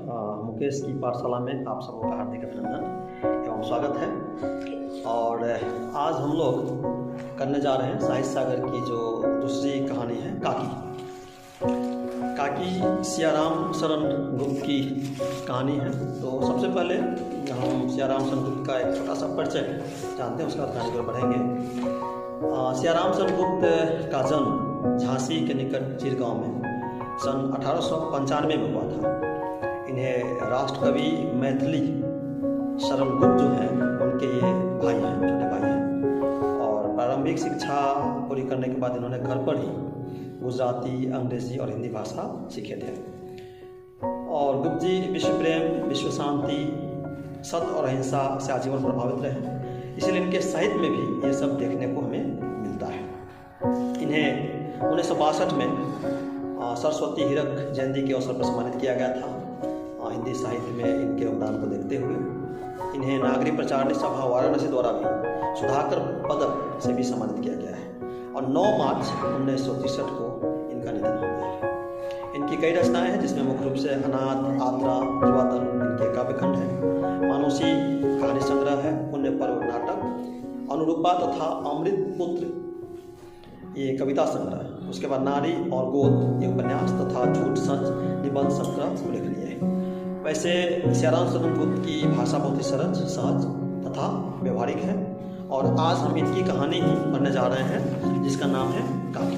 मुकेश की पाठशाला में आप सबों का हार्दिक अभिनंदन एवं स्वागत है। और आज हम लोग करने जा रहे हैं साहित्य सागर की जो दूसरी कहानी है काकी सियाराम शरण गुप्त की कहानी है। तो सबसे पहले हम सियाराम शरण गुप्त का एक छोटा सा परिचय जानते हैं, उसके बाद कहानी पर बढ़ेंगे। सियाराम शरण गुप्त का जन्म झांसी के निकट चिरगांव में सन 1895 में हुआ था। इन्हें राष्ट्रकवि मैथिली शरण गुप्त जो हैं उनके ये भाई हैं, छोटे भाई हैं। और प्रारंभिक शिक्षा पूरी करने के बाद इन्होंने घर पर ही गुजराती, अंग्रेजी और हिंदी भाषा सीखे थे। और गुप्त जी विश्व प्रेम, विश्व शांति, सत्य और अहिंसा से आजीवन प्रभावित रहे, इसलिए इनके साहित्य में भी ये सब देखने को हमें मिलता है। इन्हें 1962 में सरस्वती हीरक जयंती के अवसर पर सम्मानित किया गया था। हिंदी साहित्य में इनके योगदान को देखते हुए इन्हें नागरिक प्रचारणी सभा वाराणसी द्वारा भी सुधाकर पदक से भी सम्मानित किया गया है। और 9 मार्च 1963 को इनका निधन हो गया है। इनकी कई रचनाएं हैं, जिसमें मुख्य रूप से अनाथ, आद्रा, जुआदल इनके काव्यखंड हैं। मानुषी कहानी संग्रह है, पुण्य पर्व नाटक, अनुरूपा तथा अमृत पुत्र ये कविता संग्रह है। उसके बाद नारी और गोद ये उपन्यास तथा झूठ सच निबंध संग्रह उल्लेखनीय है। वैसे सियाराम शरण गुप्त की भाषा बहुत ही सरल, सहज तथा व्यवहारिक है। और आज हम इनकी कहानी ही पढ़ने जा रहे हैं, जिसका नाम है काकी।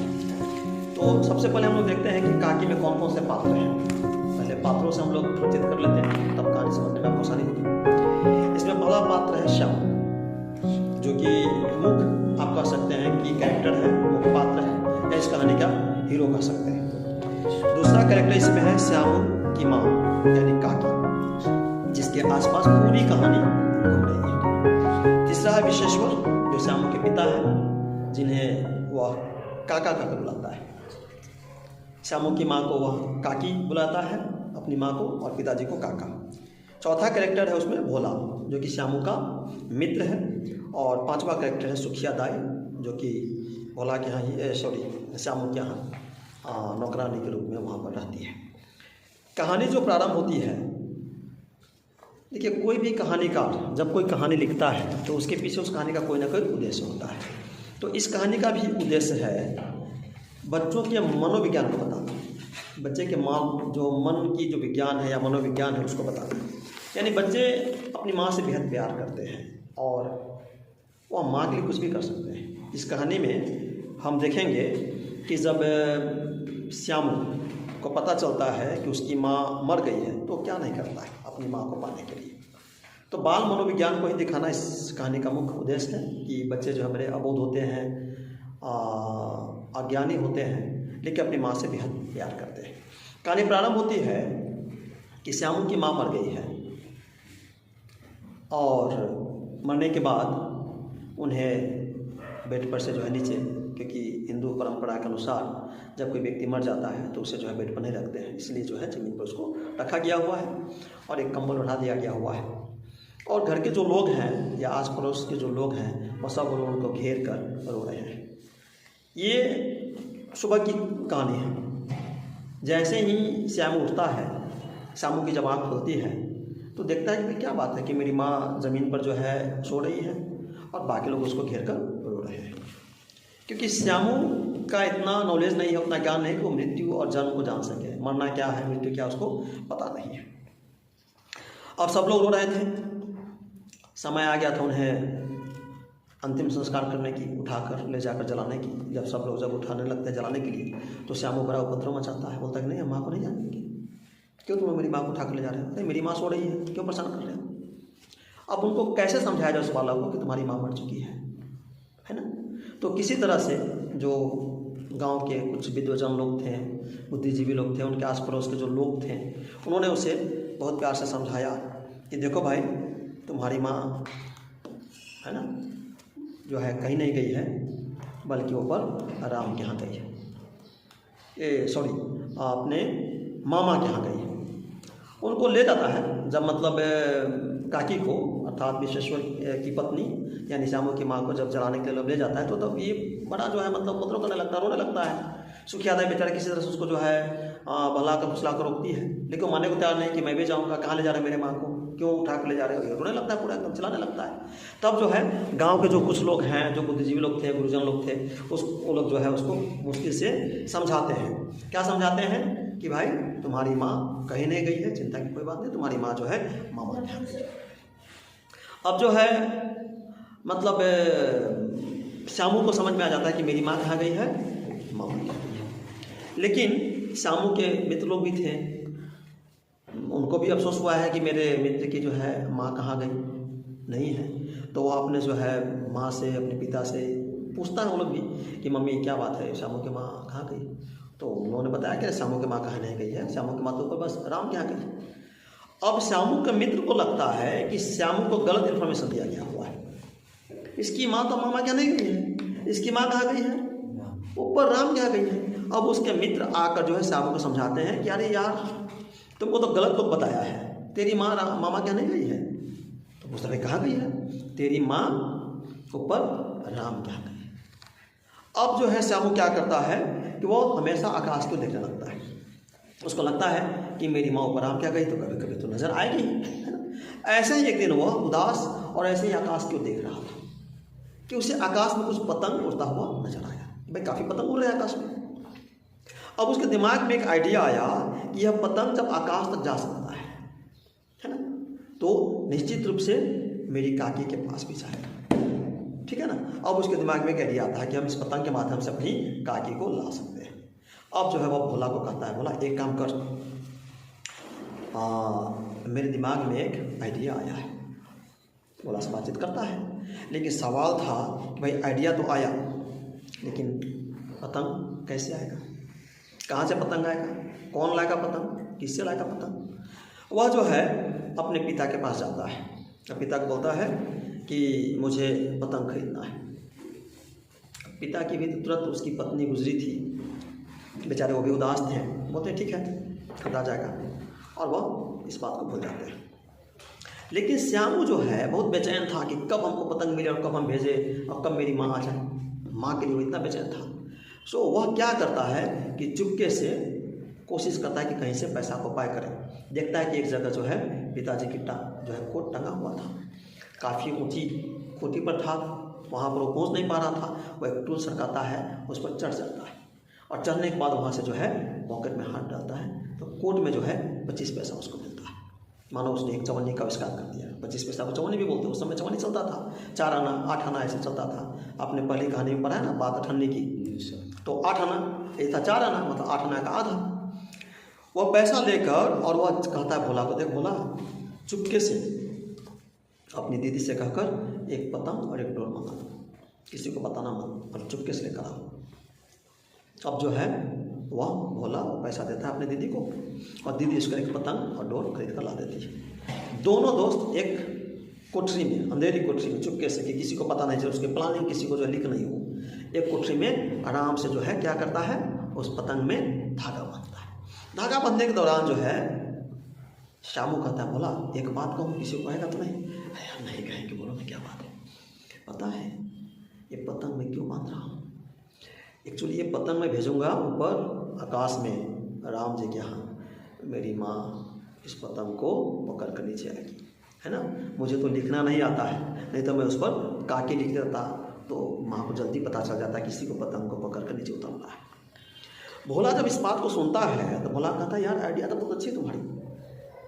तो सबसे पहले हम लोग देखते हैं कि काकी में कौन कौन से पात्र हैं। पहले पात्रों से हम लोग परिचित कर लेते हैं, तब कहानी समझने में आपको आसानी होगी। इसमें पहला पात्र है श्याम, जो कि मुख्य आप कह सकते हैं कि कैरेक्टर है, मुख्य पात्र है, या इस कहानी का हीरो कह सकते हैं। दूसरा कैरेक्टर इसमें है श्याम की माँ यानी काकी, जिसके आसपास पूरी कहानी घूम रही है। तीसरा है विश्वेश्वर, जो श्यामू के पिता हैं, जिन्हें वह काका कहकर बुलाता है। श्यामू की माँ को वह काकी बुलाता है, अपनी माँ को, और पिताजी को काका। चौथा कैरेक्टर है उसमें भोला, जो कि श्यामू का मित्र है। और पांचवा कैरेक्टर है सुखिया दाई, जो कि भोला के यहाँ ही श्यामू के यहाँ नौकरानी के रूप में वहाँ पर रहती है। कहानी जो प्रारंभ होती है, देखिए कोई भी कहानीकार जब कोई कहानी लिखता है तो उसके पीछे उस कहानी का कोई ना कोई उद्देश्य होता है। तो इस कहानी का भी उद्देश्य है बच्चों के मनोविज्ञान को बताना, बच्चे के मन की जो विज्ञान है या मनोविज्ञान है उसको बताना। यानी बच्चे अपनी माँ से बेहद प्यार करते हैं और वह माँ के लिए कुछ भी कर सकते हैं। इस कहानी में हम देखेंगे कि जब श्यामू को पता चलता है कि उसकी माँ मर गई है तो क्या नहीं करता है अपनी माँ को पाने के लिए। तो बाल मनोविज्ञान को ही दिखाना इस कहानी का मुख्य उद्देश्य है कि बच्चे जो हमारे अबोध होते हैं, अज्ञानी होते हैं, लेकिन अपनी माँ से बेहद प्यार करते हैं। कहानी प्रारंभ होती है कि श्यामू की माँ मर गई है और मरने के बाद उन्हें बेड पर से जो है नीचे, क्योंकि हिंदू परंपरा के अनुसार जब कोई व्यक्ति मर जाता है तो उसे जो है बेड पर नहीं रखते हैं, इसलिए जो है ज़मीन पर उसको रखा गया हुआ है और एक कंबल उठा दिया गया हुआ है। और घर के जो लोग हैं या आस पड़ोस के जो लोग हैं वो सब उनको घेर कर रो रहे हैं। ये सुबह की कहानी है। जैसे ही श्यामू उठता है, श्यामू की जब आँख खुलती है तो देखता है कि क्या बात है कि मेरी माँ ज़मीन पर जो है सो रही है और बाकी लोग उसको घेर कर रो रहे हैं। क्योंकि श्यामू का इतना नॉलेज नहीं है, उतना ज्ञान नहीं कि वो मृत्यु और जन्म को जान सके, मरना क्या है, मृत्यु क्या, उसको पता नहीं है। अब सब लोग रो रहे थे, समय आ गया था उन्हें अंतिम संस्कार करने की, उठाकर ले जाकर जलाने की। जब सब लोग उठाने लगते हैं जलाने के लिए तो श्यामू बड़ा उपद्रव मचाता है, बोलता है कि नहीं, हम माँ को नहीं जानेंगे, क्यों तुम्हें मेरी माँ को उठाकर ले जा रहे हो, अरे मेरी माँ सो रही है, क्यों परेशान कर रहे हो। अब उनको कैसे समझाया जाए उस बालक को कि तुम्हारी माँ मर चुकी है ना। तो किसी तरह से जो गांव के कुछ विद्वजन लोग थे, बुद्धिजीवी लोग थे, उनके आस पड़ोस के जो लोग थे, उन्होंने उसे बहुत प्यार से समझाया कि देखो भाई, तुम्हारी माँ है ना जो है कहीं नहीं गई है, बल्कि ऊपर राम के यहाँ गई है, अपने मामा के यहाँ गई है। उनको ले जाता है जब मतलब काकी को, अर्थात विश्वेश्वर की पत्नी यानी श्यामू की माँ को जब जलाने के लिए ले जाता है तो तब ये बड़ा जो है मतलब उपद्रव करने लगता है, रोने लगता है। सुखिया दाई बेचारा किसी तरह से उसको जो है भला कर फुसला कर रोकती है, लेकिन मानने को तैयार नहीं कि मैं भी जाऊँगा, कहाँ ले जा रहे मेरे माँ को, क्यों उठा कर ले जा रहे हो, रोने लगता है, पूरा एकदम चिल्लाने लगता है। तब जो है गांव के जो कुछ लोग हैं, जो बुद्धिजीवी लोग थे, गुरुजन लोग थे, वो लोग जो है उसको मुश्किल से समझाते हैं। क्या समझाते हैं कि भाई तुम्हारी माँ कहीं नहीं गई है, चिंता की कोई बात नहीं, तुम्हारी माँ जो है मामा के यहाँ गई है। अब जो है मतलब श्यामू को समझ में आ जाता है कि मेरी माँ कहाँ गई है, मामा के यहाँ गई है। लेकिन श्यामू के मित्र लोग भी थे, उनको भी अफसोस हुआ है कि मेरे मित्र की जो है माँ कहाँ गई, नहीं है। तो वो अपने जो है माँ से, अपने पिता से पूछता है वो लोग भी कि मम्मी क्या बात है, श्यामू की माँ कहाँ गई। तो उन्होंने बताया कि श्यामू की माँ कहाँ नहीं गई है, श्यामू की माँ तो ऊपर बस राम के यहाँ गई। अब श्यामू के मित्र को लगता है कि श्यामू को गलत इन्फॉर्मेशन दिया गया हुआ है, इसकी माँ तो मामा क्या नहीं गई है, इसकी माँ कहाँ गई है, ऊपर राम क्या गई है। अब उसके मित्र आकर जो है श्यामू को समझाते हैं कि अरे यार तुमको तो गलत लोग बताया है, तेरी माँ मामा क्या नहीं गई है। तो पूछता है कहाँ गई है, तेरी माँ ऊपर राम क्या गई। अब जो है श्यामू क्या करता है कि वो हमेशा आकाश को देखने लगता है, उसको लगता है कि मेरी माँ ऊपर राम क्या गई, तो कभी कभी तो नजर आएगी, है ना। ऐसे ही एक दिन वह उदास और ऐसे ही आकाश को देख रहा था कि उसे आकाश में कुछ पतंग उड़ता हुआ नजर आया। भाई काफ़ी पतंग उड़ रहे हैं आकाश में। अब उसके दिमाग में एक आइडिया आया कि यह पतंग जब आकाश तक जा सकता है ना, तो निश्चित रूप से मेरी काकी के पास भी जाएगा, ठीक है ना। अब उसके दिमाग में एक आइडिया आता है कि हम इस पतंग के माध्यम से अपनी काकी को ला सकते हैं। अब जो है वो भोला को कहता है, भोला एक काम कर, मेरे दिमाग में एक आइडिया आया है। भोला से बातचीत करता है, लेकिन सवाल था कि भाई आइडिया तो आया, लेकिन पतंग कैसे आएगा, कहाँ से पतंग आएगा, कौन लाएगा पतंग, किससे लाएगा पतंग। वह जो है अपने पिता के पास जाता है, पिता को बोलता है कि मुझे पतंग खरीदना है। पिता की भी तुरंत उसकी पत्नी गुजरी थी, बेचारे वो भी उदास थे, बोलते ठीक है खरीदा जाएगा, और वह इस बात को भूल जाते हैं। लेकिन श्यामू जो है बहुत बेचैन था कि कब हमको पतंग मिले और कब हम भेजें और कब मेरी माँ आ जाए, माँ के लिए वो इतना बेचैन था। सो वह क्या करता है कि चुपके से कोशिश करता है कि कहीं से पैसा को पाए करें। देखता है कि एक जगह जो है पिताजी की जो है कोट टंगा हुआ था, काफ़ी ऊंची खूंटी पर था, वहाँ पर वो पहुँच नहीं पा रहा था। वो एक टूल सरकाता है, उस पर चढ़ जाता है, और चढ़ने के बाद वहाँ से जो है पॉकेट में हाथ डालता है, तो कोट में जो है 25 पैसा उसको मिलता है। मानो उसने एक चवन्नी का आविष्कार कर दिया। 25 पैसा को चवन्नी भी बोलते, उस समय चवन्नी चलता था, 4 आना 8 आना ऐसे चलता था। आपने पहली कहानी में पढ़ा है ना बात अठन्नी की, तो 8 आना ये था, 4 आना मतलब 8 आना का आधा। वह पैसा लेकर और वह कहता है भोला को, देख भोला चुपके से अपनी दीदी से कहकर एक पतंग और एक डोर मंगा दो, किसी को बताना मत, और चुपके से लेकर आओ। अब जो है वह भोला पैसा देता है अपनी दीदी को, और दीदी उसको एक पतंग और डोर खरीद कर ला देती है। दोनों दोस्त एक कोठरी में, अंधेरी कोठरी में चुपके से, कि किसी को पता नहीं चले, उसकी प्लानिंग किसी को जो लीक नहीं हो, एक कोठरी में आराम से जो है क्या करता है, उस पतंग में धागा बांधता है। धागा बांधने के दौरान जो है श्यामू कहता है भोला एक बात कहूँ, किसी को कहेगा तो नहीं? यार नहीं कहेंगे, बोलो ना क्या बात है। पता है ये पतंग मैं क्यों बांध रहा हूँ? एक्चुअली ये पतंग मैं भेजूँगा ऊपर आकाश में राम जी के यहाँ, मेरी माँ इस पतंग को पकड़ कर नीचे आएगी, है ना। मुझे तो लिखना नहीं आता है, नहीं तो मैं उस पर काके लिख देता, तो माँ को जल्दी पता चल जाता है किसी को पतंग को पकड़ कर नीचे उतारना है। भोला जब इस बात को सुनता है तो भोला कहता है यार आइडिया तो बहुत अच्छी है तुम्हारी,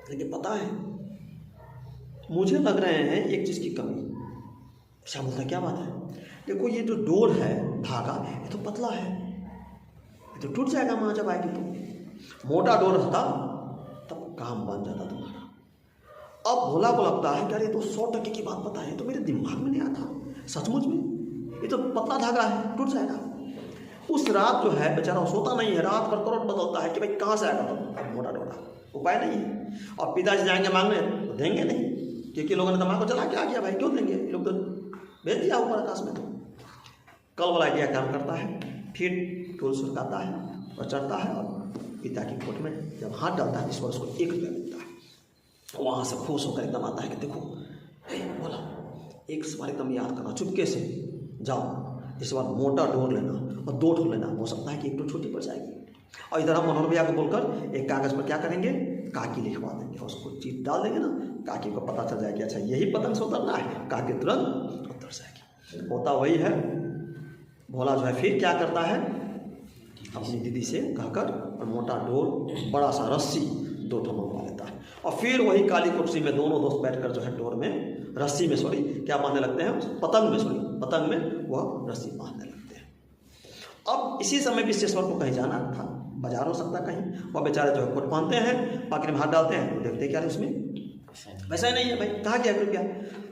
लेकिन पता है मुझे लग रहे हैं एक चीज़ की कमी। श्याम बोलता क्या बात है? देखो ये जो डोर है, धागा, ये तो पतला है, ये तो टूट जाएगा माँ जब आएगी तो। मोटा डोर रहता तब काम बन जाता तुम्हारा। अब भोला को लगता है कि यार ये तो 100% की बात पता है, तो मेरे दिमाग में नहीं आता, सचमुच में ये तो पतला धागा है, टूट जाएगा। उस रात जो है बेचारा सोता नहीं है, रात भर करवट बदलता है कि भाई कहाँ से आएगा तो मोटा डोरा, उपाय नहीं है। और पिताजी जाएंगे मांगने तो देंगे नहीं, क्योंकि लोगों ने दिमाग को चला के आ गया, भाई क्यों देंगे, लोग तो भेज दिया ऊपर आकाश में। तो कल वाला आइडिया काम करता है, फिर टूल सुरकाता है और चढ़ता है, और पिता की कोट में जब हाथ डालता है इस बार उसको 1 रुपया मिलता है। वहाँ से खुश होकर एकदम आता है कि देखो बोला एक बार एकदम याद करना, चुपके से जाओ, इस बार मोटा डोर लेना और 2 ठो लेना, हो सकता है कि 1 ठो छोटी पड़ जाएगी, और इधर हम मनोहर भैया को बोलकर एक कागज़ पर क्या करेंगे, काकी लिखवा देंगे, उसको चिट डाल देंगे ना, काकी को पता चल जाएगी अच्छा यही पतंग से उतरना है, काकी तुरंत उतर जाएगी। होता वही है। भोला जो है फिर क्या करता है, अपनी दीदी से कहकर और मोटा डोर बड़ा सा रस्सी 2 ठो मंगवा लेता है, और फिर वही काली कुर्सी में दोनों दोस्त बैठकर जो है डोर में रस्सी में क्या बांधने लगते हैं, पतंग में वह रस्सी बांधने लगते हैं। अब इसी समय विश्वेश्वर को कहीं जाना था, बाजार हो सकता कहीं, वह बेचारे जो है कोट पहनते हैं, पाकिट में हाथ डालते हैं तो देखते क्या है उसमें वैसा ही नहीं है भाई, कहाँ गया रुपया।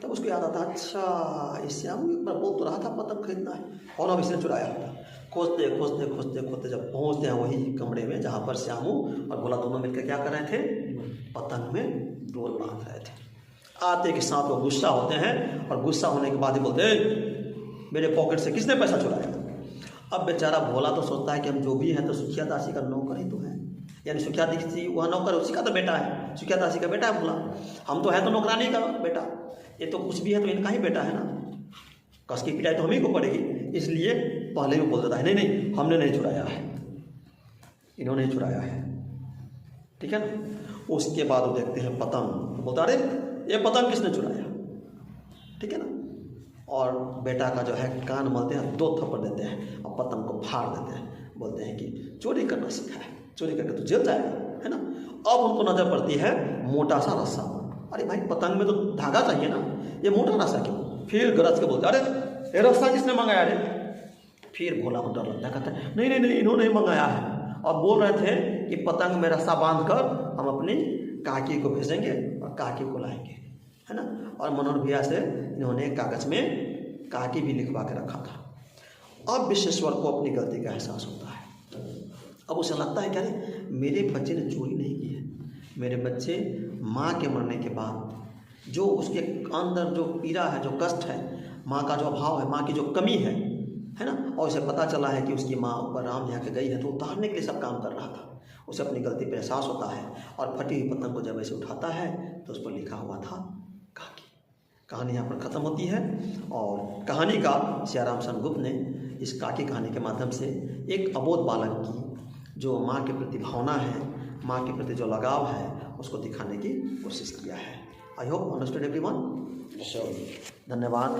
तब उसको याद आता अच्छा इस श्यामू एक बार बोल तो रहा था पतंग खरीदना है, और अब इसने चुराया होता। खोजते खोजते खोजते खोजते जब पहुँचते हैं वही कमरे में जहाँ पर श्यामू और भोला दोनों मिलकर क्या कर रहे थे, पतंग में डोर बांध रहे थे। आते के साथ वो गुस्सा होते हैं, और गुस्सा होने के बाद ही बोलते मेरे पॉकेट से किसने पैसा चुराया। अब बेचारा भोला तो सोचता है कि हम जो भी हैं तो सुखिया दासी का नौकर ही तो है, यानी सुखिया दासी वह नौकर उसी का तो बेटा है, सुखिया दासी का बेटा है भोला, हम तो है तो नौकरानी का बेटा, ये तो कुछ भी है तो इनका ही बेटा है ना, कस की पिटाई तो हम ही को पड़ेगी। इसलिए पहले ही बोल देता है नहीं हमने नहीं चुराया है, इन्होंने ही चुराया है, ठीक है ना। उसके बाद वो देखते हैं पतंग, बोलता अरे ये पतंग किसने चुराया, ठीक है ना। और बेटा का जो है कान मलते हैं, 2 थप्पड़ देते हैं और पतंग को फाड़ देते हैं, बोलते हैं कि चोरी करना सीखा है, चोरी करके तो जेल जाएगा, है ना। अब उनको नजर पड़ती है मोटा सा रस्सा, अरे भाई पतंग में तो धागा चाहिए ना, ये मोटा रस्सा क्यों। फिर गरज के बोलते अरे ये रस्सा किसने मंगाया रे। फिर भोला को डर लगता है, कहता है नहीं इन्होंने ही मंगाया है, और बोल रहे थे कि पतंग में रस्सा बांध कर हम अपनी काकी को भेजेंगे और काकी को लाएंगे, है ना। और मनोहर भैया से इन्होंने कागज़ में काकी भी लिखवा के रखा था। अब विश्वेश्वर को अपनी गलती का एहसास होता है, अब उसे लगता है कि अरे मेरे बच्चे ने चोरी नहीं की है, मेरे बच्चे माँ के मरने के बाद जो उसके अंदर जो पीड़ा है, जो कष्ट है, माँ का जो अभाव है, माँ की जो कमी है ना, और उसे पता चला है कि उसकी माँ ऊपर राम यहाँ के गई है तो उतारने के लिए सब काम कर रहा था। उसे अपनी गलती पर एहसास होता है, और फटी हुई पतंग को जब ऐसे उठाता है तो उस पर लिखा हुआ था काकी। कहानी यहाँ पर ख़त्म होती है, और कहानी का सियाराम सेनगुप्त ने इस काकी कहानी के माध्यम से एक अबोध बालक की जो माँ के प्रति भावना है, माँ के प्रति जो लगाव है, उसको दिखाने की कोशिश किया है। I hope understood everyone. धन्यवाद।